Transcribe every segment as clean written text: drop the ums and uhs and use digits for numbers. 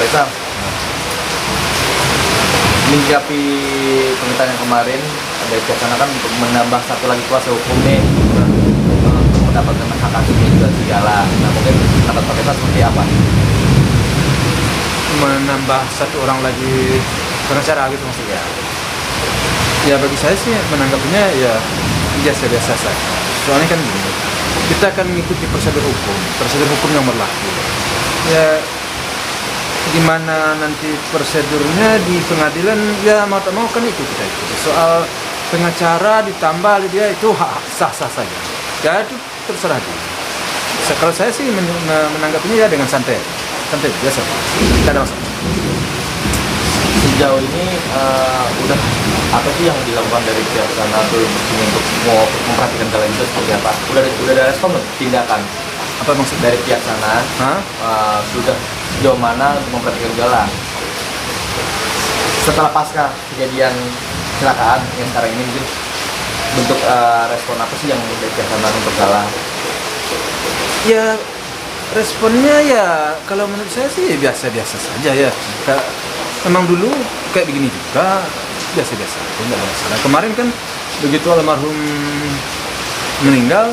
Faisal, menyikapi pernyataan yang kemarin dari pihak sana kan untuk menambah satu lagi kuasa hukum nih untuk mendapatkan hak asuhnya juga segala. Nah mungkin pendapat Pak Faisal seperti apa? Menambah satu orang lagi pengacara gitu maksudnya. Ya bagi saya sih menanggapinya ya biasa-biasa saja. Soalnya kan gini, kita akan mengikuti prosedur hukum yang berlaku. Ya gimana nanti prosedurnya di pengadilan ya mau tak mau kan itu kita ikuti. Soal pengacara ditambah dia itu sah-sah saja. Ya itu terserah dia. Kalau saya sih menanggapinya ya dengan santai biasa, tidak ada masalah. Sejauh ini udah apa sih yang dilakukan dari pihak sana tuh untuk mau memperhatikan kalian itu seperti apa? Udah ada respon belum tindakan? Apa maksud Dari pihak sana sudah sejauh mana untuk memperhatikan jalan setelah pasca kejadian kecelakaan yang sekarang ini, mungkin bentuk respon apa sih yang dari pihak sana untuk jalan? Ya responnya ya kalau menurut saya sih biasa-biasa saja ya. Memang dulu kayak begini juga biasa-biasa, tidak ada masalah. Kemarin kan begitu almarhum meninggal,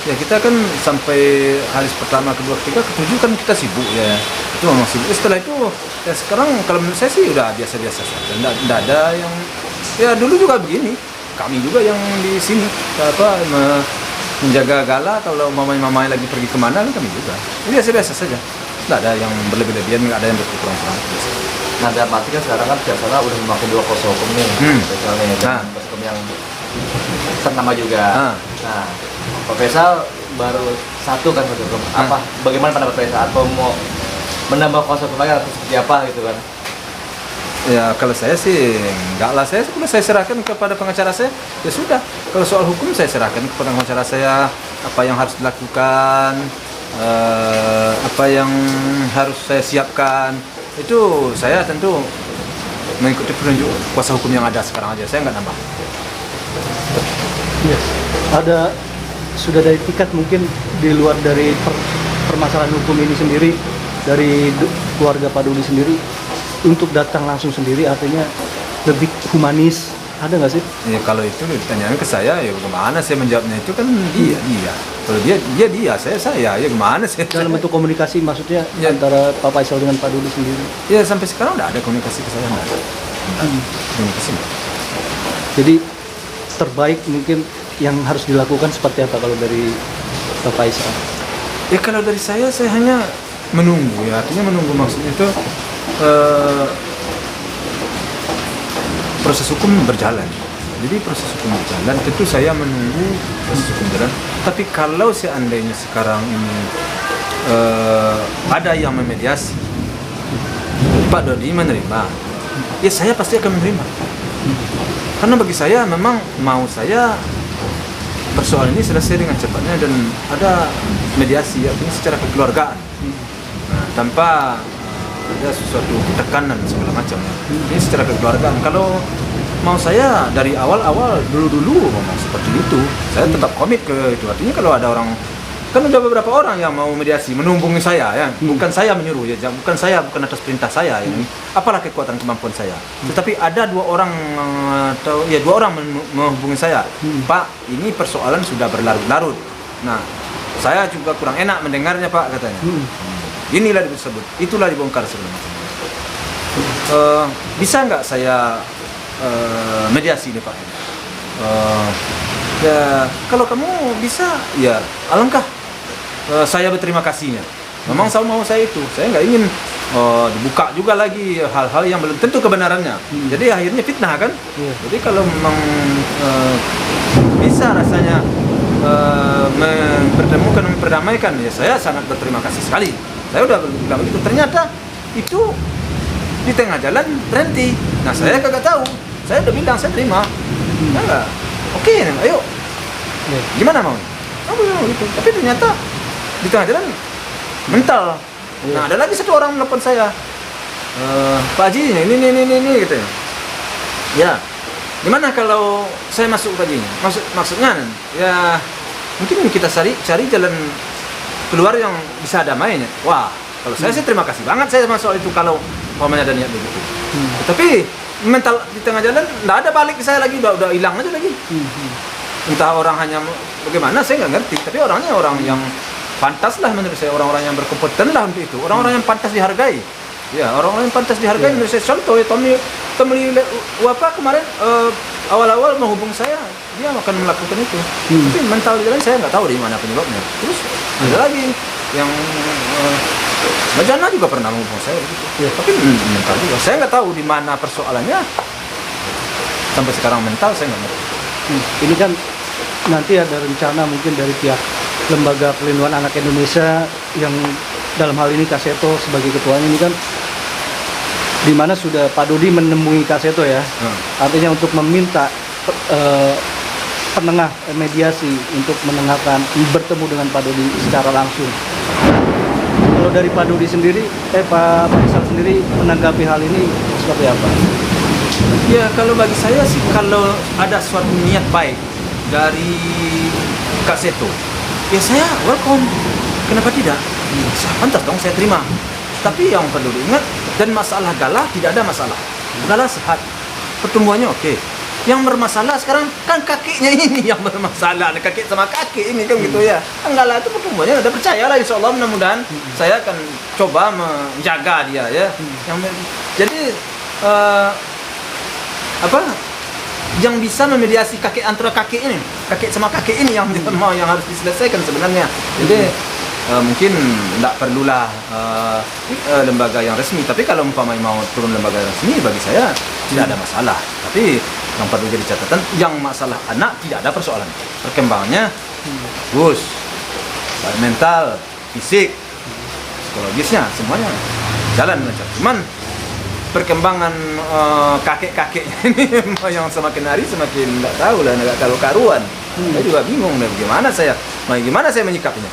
ya kita kan sampai hari pertama, kedua, ketiga, ketujuh kan kita sibuk ya. Itu memang sibuk. Setelah itu ya sekarang kalau menurut saya sih udah biasa-biasa saja. Tidak ada yang ya dulu juga begini. Kami juga yang di sini menjaga gala kalau mamai lagi pergi kemana kan kami juga. Biasa-biasa saja. Tidak ada yang berlebih-lebihan, tidak ada yang berkurang-kurang. Nah, dalam arti kan sekarang kan pihak sana udah memakai dua kuasa hukum nih, misalnya kuasa hukum yang ternama juga. Nah, Pak Faisal baru satu kan kuasa hukum. Apa? Bagaimana pendapat Faisal? Atau mau menambah kuasa hukum lagi atau seperti apa gitu kan? Ya kalau saya sih enggak lah, saya serahkan kepada pengacara saya. Ya sudah, kalau soal hukum saya serahkan kepada pengacara saya apa yang harus dilakukan, apa yang harus saya siapkan. Itu saya tentu mengikuti petunjuk kuasa hukum yang ada sekarang aja, saya nggak nambah. Yes. Sudah ada etikat mungkin di luar dari permasalahan hukum ini sendiri, dari keluarga Pak Duli sendiri untuk datang langsung sendiri, artinya lebih humanis, ada nggak sih? Ya kalau itu ditanyakan ke saya, ya gimana saya menjawabnya, itu kan dia. Kalau dia, saya, ya gimana sih? Dalam bentuk komunikasi maksudnya ya, antara Pak Faisal dengan Pak Duli sendiri? Ya sampai sekarang nggak ada komunikasi ke saya, nggak ada. Komunikasi. Jadi terbaik mungkin yang harus dilakukan seperti apa kalau dari Pak Faisal? Ya kalau dari saya hanya menunggu ya, artinya menunggu maksudnya itu proses hukum berjalan. Jadi proses hukum berjalan, tentu saya menunggu proses hukum berjalan. Tapi kalau seandainya sekarang ini ada yang memediasi, Pak Dodi menerima, ya saya pasti akan menerima. Karena bagi saya memang mau saya persoalan ini selesai dengan cepatnya dan ada mediasi, artinya secara kekeluargaan, tanpa ada sesuatu tekanan segala macam. Ini secara kekeluargaan. Kalau mau saya dari awal dulu ngomong seperti itu, saya tetap komit ke itu. Artinya kalau ada orang, kan ada beberapa orang yang mau mediasi menghubungi saya ya, bukan saya menyuruh ya, bukan atas perintah saya ya. Apalah kekuatan kemampuan saya. Tetapi ada dua orang menghubungi saya. Pak, ini persoalan sudah berlarut-larut. Nah, saya juga kurang enak mendengarnya Pak, katanya. Inilah disebut, itulah dibongkar segala macam. Bisa nggak saya mediasi nih Pak? Ya kalau kamu bisa, ya alangkah saya berterima kasihnya. Memang mau saya itu, saya nggak ingin dibuka juga lagi hal-hal yang belum tentu kebenarannya. Jadi akhirnya fitnah kan. Jadi kalau memang bisa rasanya mempertemukan, memperdamaikan, ya saya sangat berterima kasih sekali. Saya udah bilang begitu, ternyata itu di tengah jalan berhenti. Nah saya kagak tahu, saya udah bilang saya terima. Enggak, oke, ayo. Gimana mau? Aku bilang gitu, tapi ternyata di tengah jalan mental. Nah ada lagi satu orang menelpon saya, Pak Haji, ini gitu ya. Gimana kalau saya masuk Pak Haji? Maksudnya ya mungkin kita cari jalan keluar yang bisa damainya. Wah, Kalau saya sih terima kasih banget saya sama soal itu kalau umpamanya ada niat begitu. Tapi mental di tengah jalan nggak ada balik ke saya lagi, udah hilang aja lagi. Entah orang hanya bagaimana saya nggak ngerti, tapi orangnya orang yang pantas lah menurut saya, orang-orang yang berkompeten lah untuk itu, orang-orang yang pantas dihargai. Ya, orang-orang yang pantas dihargai menurut saya. Contoh ya, Tommy Wapa kemarin awal-awal menghubung saya, dia akan melakukan itu. Tapi mental di jalan saya nggak tahu di mana penyebabnya. Terus ada lagi yang Majana juga pernah menghubung saya gitu. Tapi mental juga. Saya nggak tahu di mana persoalannya. Sampai sekarang mental saya nggak ngerti. Ini kan nanti ada rencana mungkin dari pihak Lembaga Pelindungan Anak Indonesia yang dalam hal ini Kak Seto sebagai ketuanya ini kan, di mana sudah Pak Dodi menemui Kak Seto ya, artinya untuk meminta penengah mediasi untuk menengahkan, bertemu dengan Pak Dodi secara langsung. Kalau dari Pak Dodi sendiri, Pak Faisal sendiri menanggapi hal ini seperti apa? Ya kalau bagi saya sih, kalau ada suatu niat baik dari Kak Seto, ya saya welcome. Kenapa tidak? Pantas dong saya terima. Tapi yang perlu diingat, dan masalah Galah tidak ada masalah. Galah sehat, pertumbuhannya oke. Yang bermasalah sekarang kan kakinya ini yang bermasalah, kakek sama kakek ini kan gitu ya. Galah itu pertumbuhannya ada, percayalah insya Allah, mudah-mudahan saya akan coba menjaga dia ya. Jadi yang bisa memediasi kakek antara kakek ini, kakek sama kakek ini yang mau yang harus diselesaikan sebenarnya. Jadi mungkin tidak perlulah lembaga yang resmi. Tapi kalau umpamanya mau turun lembaga resmi, bagi saya tidak ada masalah. Tapi yang perlu jadi catatan, yang masalah anak tidak ada persoalan. Perkembangannya bagus, baik mental, fisik, psikologisnya semuanya jalan lancar. Cuman perkembangan kakek-kakeknya ini yang semakin hari semakin nggak tahu lah, nggak karu-karuan. Saya juga bingung deh gimana saya menyikapinya.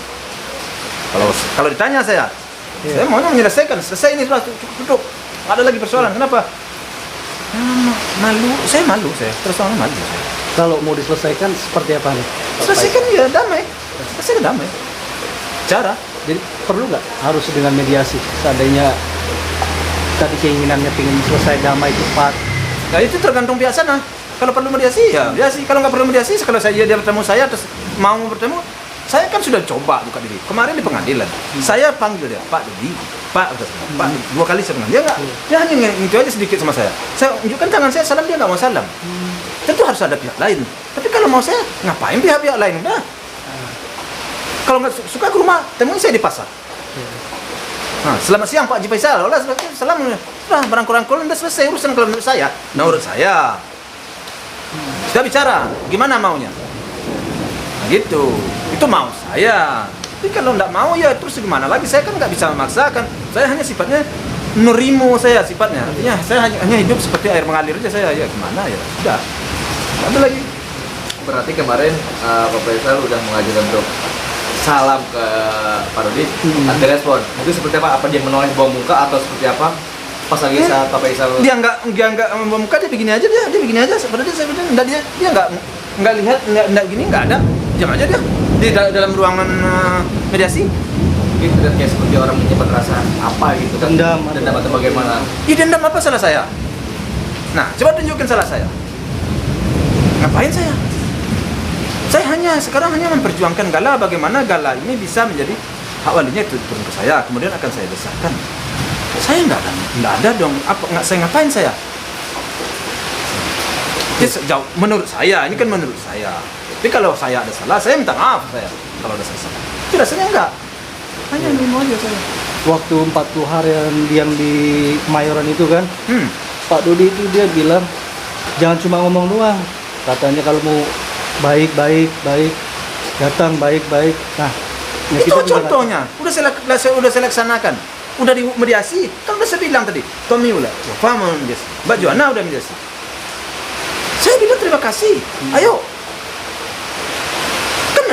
Kalau ditanya saya maunya menyelesaikan, selesai ini sudah cukup, nggak ada lagi persoalan. Kenapa? Saya malu terus terang malu. Kalau mau diselesaikan seperti apa nih? Selesaikan ya damai, selesaikan damai. Cara, jadi perlu nggak harus dengan mediasi seandainya tadi keinginannya ingin selesai damai cepat? Nah itu tergantung pihak sana. Kalau perlu mediasi ya mediasi, kalau nggak perlu mediasi, kalau dia bertemu saya terus mau bertemu, saya kan sudah coba buka diri. Kemarin di pengadilan, saya panggil dia, Pak Dodi, Pak, dua kali saya panggil. Dia hanya itu aja sedikit sama saya. Saya tunjukkan tangan saya, salam, dia nggak mau salam. Tentu harus ada pihak lain. Tapi kalau mau saya, ngapain pihak-pihak lain? Udah. Kalau nggak suka ke rumah, temuin saya di pasar. Nah, selamat siang Pak Haji Faisal. Salam. Udah berangkul-angkul, udah selesai urusan kalau menurut saya. Nah, menurut saya. Kita bicara, gimana maunya? Nah, gitu. Itu mau saya. Tapi kalau nggak mau ya terus gimana lagi? Saya kan nggak bisa memaksakan. Saya hanya sifatnya nerimo saya sifatnya. Artinya saya hanya hidup seperti air mengalir aja saya. Ya gimana ya? Sudah. Ada lagi. Berarti kemarin Pak Faisal udah mengajukan untuk salam ke Pak Dodi, ada respon. Mungkin seperti apa? Apa dia menoleh bawa muka atau seperti apa? Pas lagi saat Pak Faisal dia nggak bawa muka, dia begini aja sebenarnya saya bilang dia nggak lihat, nggak gini, nggak ada, diam aja dia di dalam ruangan mediasi. mungkin kayak seperti orang menyimpan rasa apa gitu kan, dendam atau bagaimana? Dendam apa salah saya? Nah, coba tunjukkan salah saya. Ngapain saya? Saya sekarang hanya memperjuangkan Galah, bagaimana Galah ini bisa menjadi hak walinya itu turun ke saya, kemudian akan saya besarkan. Saya nggak ada dong. Saya ngapain saya? Jauh, menurut saya, ini kan menurut saya. Tapi kalau saya ada salah, saya minta maaf saya. Kalau ada salah, itu rasanya enggak. Hanya minum aja saya. Waktu 40 hari yang di Kemayoran itu kan, Pak Dodi itu dia bilang jangan cuma ngomong doang. Katanya kalau mau baik, datang baik. Nah, ya itu contohnya. Udah saya laksanakan. Udah di mediasi, kan udah saya bilang tadi. Tommy udah, Wafa mau mediasi, Mbak Joanna udah mediasi. Saya bilang terima kasih. Ayo.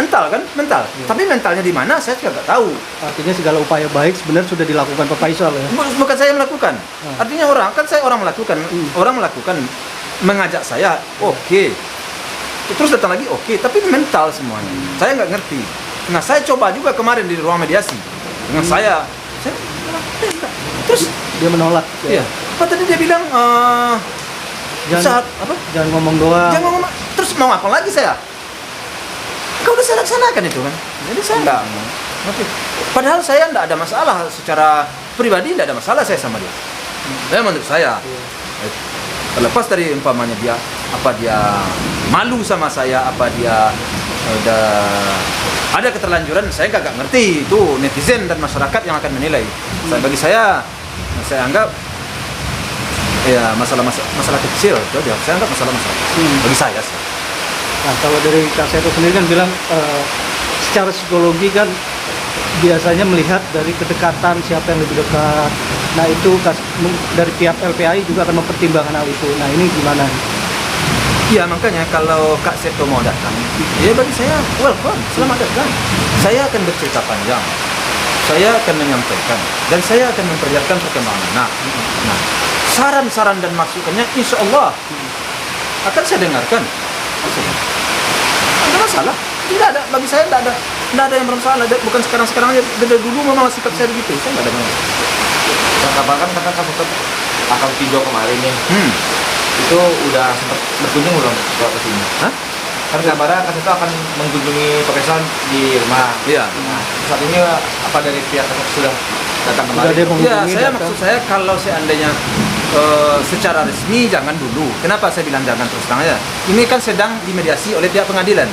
Kan mental. Tapi mentalnya di mana saya juga nggak tahu. Artinya segala upaya baik sebenarnya sudah dilakukan Pak Faisal ya. Bukan saya melakukan. Artinya orang melakukan. Orang melakukan, mengajak saya, oke. Terus datang lagi, oke. Tapi mental semuanya. Saya nggak ngerti. Nah, saya coba juga kemarin di ruang mediasi. Dengan saya Terus Dia menolak. iya, apa tadi dia bilang saat apa? Jangan ngomong doang. Jangan ngomong. Terus mau apa lagi saya? Kau udah saya laksanakan itu kan. Jadi saya Enggak. Oke. Padahal saya tidak ada masalah secara pribadi, tidak ada masalah saya sama dia. Menurut saya, terlepas dari umpamanya dia malu sama saya, apa dia ada keterlanjuran, saya nggak ngerti. Itu netizen dan masyarakat yang akan menilai. Bagi saya anggap ya masalah kecil itu aja. Saya anggap masalah kecil. Bagi saya sih. Nah, kalau dari Kak Seto sendiri kan bilang secara psikologi kan biasanya melihat dari kedekatan siapa yang lebih dekat. Nah itu dari pihak LPAI juga akan mempertimbangkan hal itu. Nah ini gimana? Iya, makanya kalau Kak Seto mau datang, ya bagi saya welcome, selamat datang. Saya akan bercerita panjang, saya akan menyampaikan, dan saya akan memperlihatkan perkembangan. Nah, saran-saran dan masukannya insya Allah akan saya dengarkan. Tidak ada masalah. Tidak ada, bagi saya tidak ada yang bermasalah. Bukan sekarang ya, dari dulu memang sikap saya begitu. Saya tidak ada masalah. Nah, kapan kan kakak kasus akun video kemarin nih, itu udah sempat berkunjung belum ke sini? Hah? Kan kabarnya Kak Seto akan mengunjungi Pak Faisal di rumah. Iya. Nah, saat ini apa dari pihak Kak Seto sudah datang Sudah kemarin? dia Ya, menghubungi saya datang. maksud saya kalau seandainya secara resmi jangan dulu. Kenapa saya bilang jangan terus terang aja? Ini kan sedang dimediasi oleh pihak pengadilan.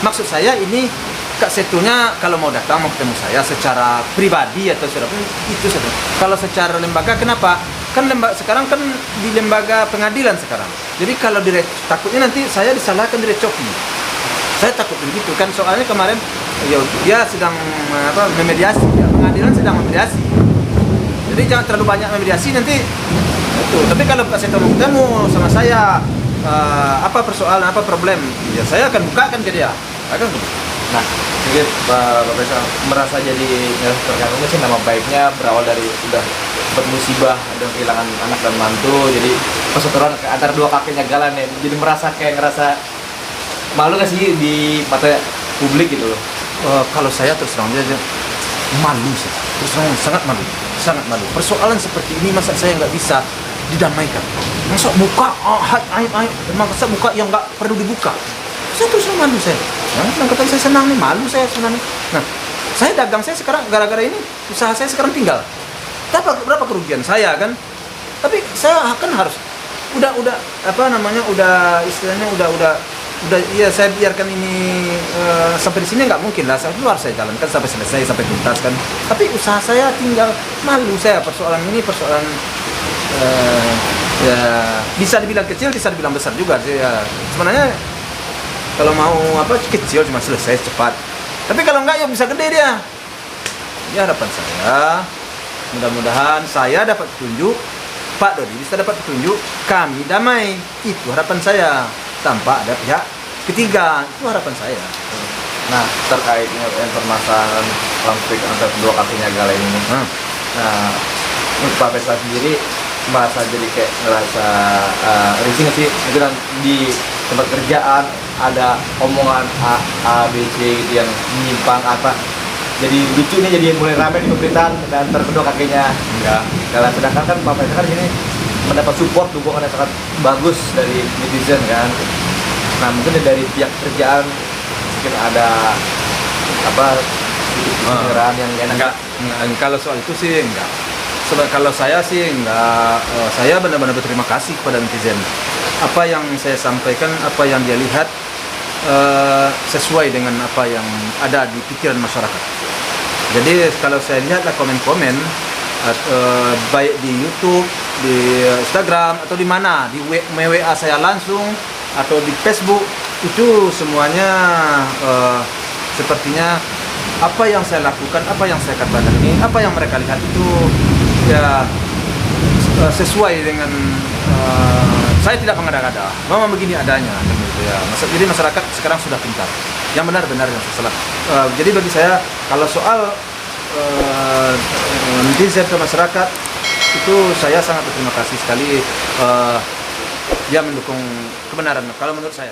Maksud saya ini Kak Setonya kalau mau datang mau ketemu saya secara pribadi atau secara itu saja. Kalau secara lembaga kenapa? Kan sekarang kan di lembaga pengadilan sekarang. Jadi kalau takutnya nanti saya disalahkan direcoki. Saya takut begitu kan, soalnya kemarin ya dia sedang memediasi, ya, pengadilan sedang memediasi. Jadi jangan terlalu banyak memediasi nanti itu. Tapi kalau Kak Seto mau ketemu sama saya, apa persoalan, apa problem, ya saya akan bukakan ke dia. Nah, mungkin Pak Faisal merasa jadi terganggu sih, nama baiknya berawal dari udah bermusibah dan kehilangan anak dan mantu, jadi perseteruan antara dua kakinya galan ya, jadi merasa kayak ngerasa malu nggak sih di mata publik gitu loh? Kalau saya terus terang aja malu sih, terus terang sangat malu. Persoalan seperti ini masa saya nggak bisa didamaikan? Masa buka aib, masa buka yang nggak perlu dibuka? Saya terus terang malu saya. Yang kata saya senang nih, malu saya sebenarnya. Nah, saya dagang saya sekarang gara-gara ini usaha saya sekarang tinggal. Berapa kerugian saya kan? Tapi saya akan harus udah istilahnya udah ya saya biarkan ini sampai di sini nggak mungkin lah, saya harus saya jalankan sampai selesai, sampai tuntas kan. Tapi usaha saya tinggal, malu saya. Persoalan ini ya bisa dibilang kecil, bisa dibilang besar juga sih ya. Sebenarnya kalau mau kecil cuma selesai cepat, tapi kalau enggak ya bisa gede dia. Ya harapan saya mudah-mudahan saya dapat petunjuk, Pak Dodi bisa dapat petunjuk, kami damai. Itu harapan saya, tanpa ada pihak ketiga. Itu harapan saya. Nah, terkait dengan permasalahan konflik antara kedua kakinya galan ini, nah untuk Pak Faisal sendiri merasa jadi kayak ngerasa risih nggak sih? Mungkin di tempat kerjaan ada omongan A, B, C gitu yang menyimpang jadi lucu nih, jadi mulai ramai di pemberitaan dan kedua kakinya enggak jalan. Sedangkan kan Pak Faisal kan ini mendapat support, dukungan yang sangat bagus dari netizen kan. Nah, mungkin dari pihak kerjaan mungkin ada penyerahan yang enggak. Kalau soal itu sih enggak. Kalau saya sih enggak, saya benar-benar berterima kasih kepada netizen. Apa yang saya sampaikan, apa yang dia lihat sesuai dengan apa yang ada di pikiran masyarakat. Jadi kalau saya lihatlah komen-komen baik di YouTube, di Instagram atau di mana, di WA saya langsung atau di Facebook, itu semuanya sepertinya apa yang saya lakukan, apa yang saya katakan ini, apa yang mereka lihat itu ya sesuai dengan saya tidak mengada-ngada. Memang begini adanya gitu ya. Jadi masyarakat sekarang sudah pintar. Yang benar-benar yang salah. Jadi bagi saya kalau soal netizen ke masyarakat itu saya sangat berterima kasih sekali dia mendukung kebenaran kalau menurut saya.